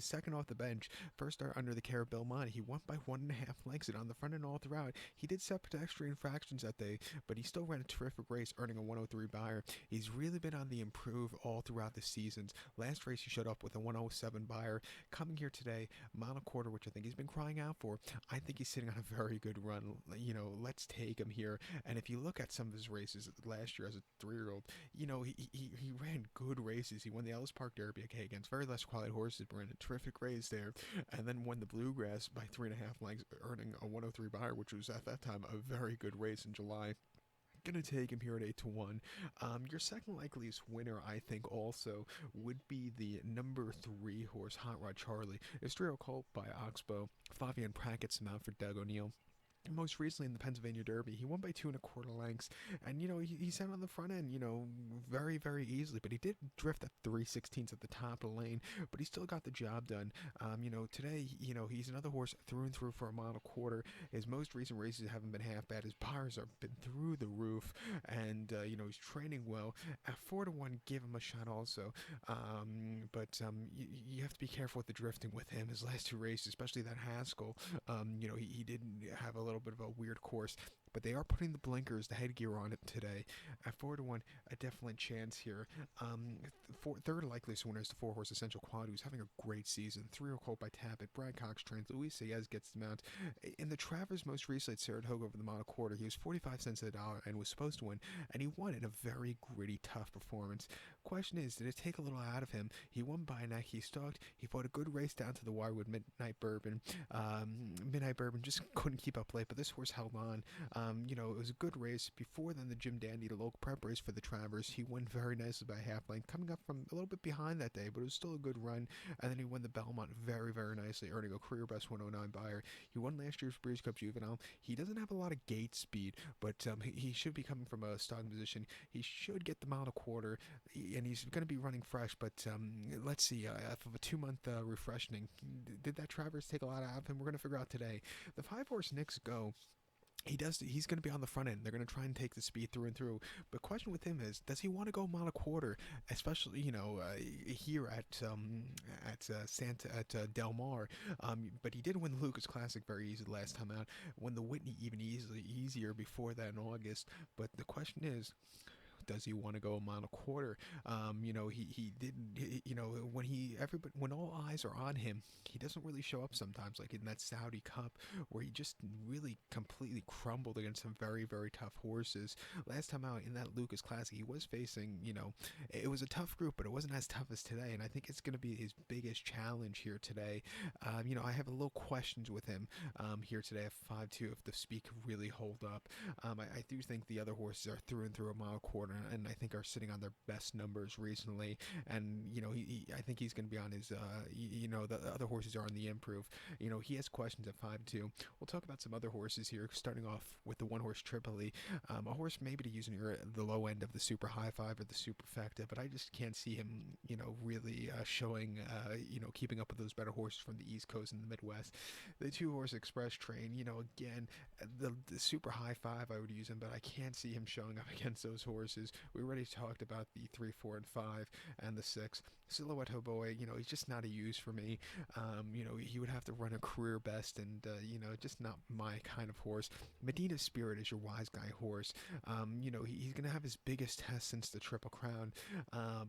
second off the bench, first start under the care of Bill Monty. He won by 1.5 lengths and on the front and all throughout. He did set pedestrian fractions that day, but he still ran a terrific race, earning a 103 buyer. He's really been on the improve all throughout the seasons. Last race he showed up with a 107 buyer. Coming here today, mile and 1/4, which I think he's been crying out for. I think he's sitting on a very good run. Let's take him here. And if you look at some of his races last year as a 3-year-old, he ran good races. He won the Ellis Park Derby against very less quality horses, ran a terrific race there, and then won the Bluegrass by 3.5 lengths, earning a 103 buyer, which was at that time a very good race in July. Gonna take him here at 8-1. Your second likeliest winner, I think, also would be the number 3 horse, Hot Rod Charlie. It's 3 Colt by Oxbow. Fabian Pratt gets him out for Doug O'Neill. Most recently in the Pennsylvania Derby, he won by 2 1/4 lengths, and he sat on the front end, very very easily. But he did drift at 3/16 at the top of the lane, but he still got the job done. Today, he's another horse through and through for a mile and a quarter. His most recent races haven't been half bad. His bars have been through the roof, and he's training well. At 4-1, give him a shot also. You have to be careful with the drifting with him. His last 2 races, especially that Haskell, he didn't have a little bit of a weird course, but they are putting the blinkers, the headgear on it today. At 4-1, a definite chance here. Third likeliest winner is the 4 horse Essential Quality, who's having a great season. 3 Colt by Tappet. Brad Cox trains. Luis Saez gets the mount. In the Travers most recently at Saratoga over the mile quarter, he was 45 cents a dollar and was supposed to win, and he won in a very gritty, tough performance. Question is, did it take a little out of him? He won by a neck. He stalked. He fought a good race down to the wire with Midnight Bourbon. Midnight Bourbon just couldn't keep up late, but this horse held on. It was a good race. Before then, the Jim Dandy, the local prep race for the Travers, he won very nicely by half length, coming up from a little bit behind that day, but it was still a good run. And then he won the Belmont very, very nicely, earning a career best 109 buyer. He won last year's Breeders' Cup Juvenile. He doesn't have a lot of gate speed, but he should be coming from a starting position. He should get the mile and a quarter, and he's going to be running fresh. But let's see, off of a 2-month refreshing, did that Travers take a lot out of him? We're going to figure out today. The 5 horse Knicks Go. He's going to be on the front end. They're going to try and take the speed through and through. But question with him is, does he want to go mile and a quarter, especially here at Del Mar? But he did win the Lucas Classic very easy the last time out. Won the Whitney even easier before that in August. But the question is, does he want to go a mile and a quarter? He didn't. When all eyes are on him, he doesn't really show up sometimes, like in that Saudi Cup, where he just really completely crumbled against some very, very tough horses. Last time out in that Lucas Classic, he was facing, it was a tough group, but it wasn't as tough as today, and I think it's going to be his biggest challenge here today. I have a little questions with him here today at 5-2 if the speed could really hold up. I do think the other horses are through and through a mile quarter, and I think are sitting on their best numbers recently. And I think he's going to be on his. The other horses are on the improve. He has questions at 5-2. We'll talk about some other horses here, starting off with the 1 horse Tripoli, a horse maybe to use near the low end of the super high 5 or the superfecta, but I just can't see him, really showing, keeping up with those better horses from the East Coast and the Midwest. The 2 horse Express Train, again, the super high 5 I would use him, but I can't see him showing up against those horses. We already talked about the 3, 4, and 5, and the 6. Silhouette Hoboe, he's just not a use for me. He would have to run a career best, and just not my kind of horse. Medina Spirit is your wise guy horse. He's going to have his biggest test since the Triple Crown,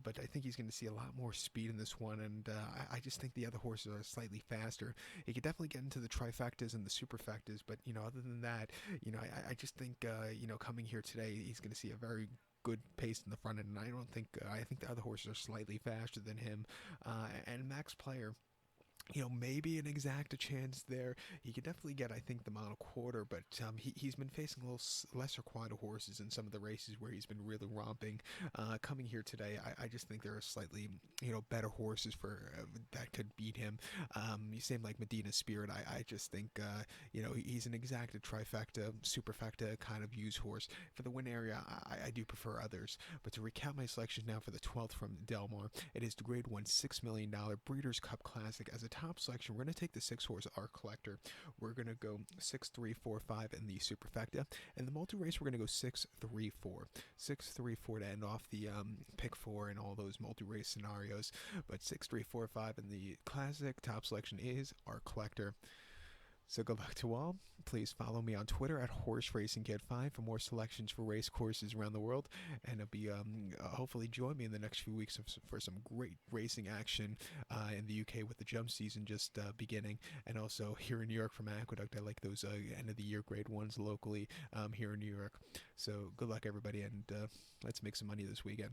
but I think he's going to see a lot more speed in this one, and I just think the other horses are slightly faster. He could definitely get into the trifectas and the superfectas, but other than that, I just think coming here today, he's going to see a very good pace in the front end, and I think the other horses are slightly faster than him. And Max Player, maybe an exacta chance there. He could definitely get, I think, the mile and a quarter, but he's been facing a little lesser quality horses in some of the races where he's been really romping. Coming here today, I just think there are slightly, better horses that could beat him. Same like Medina Spirit. I just think, he's an exacta trifecta, superfecta kind of use horse. For the win area, I do prefer others. But to recap my selection now for the 12th from Del Mar, it is the Grade 1 $6 million Breeders' Cup Classic. As a top selection, we're going to take the 6 horse Art Collector. We're going to go 6, 3, 4, 5 in the superfecta, and the multi-race we're going to go 6, 3, 4. 6, 3, 4 to end off the pick 4 and all those multi-race scenarios. But 6, 3, 4, 5 in the classic top selection is Art Collector. So good luck to all. Please follow me on Twitter at HorseRacingKid5 for more selections for race courses around the world, and it'll be hopefully join me in the next few weeks for some great racing action in the UK with the jump season just beginning, and also here in New York from Aqueduct. I like those end of the year Grade 1s locally here in New York. So good luck everybody, and let's make some money this weekend.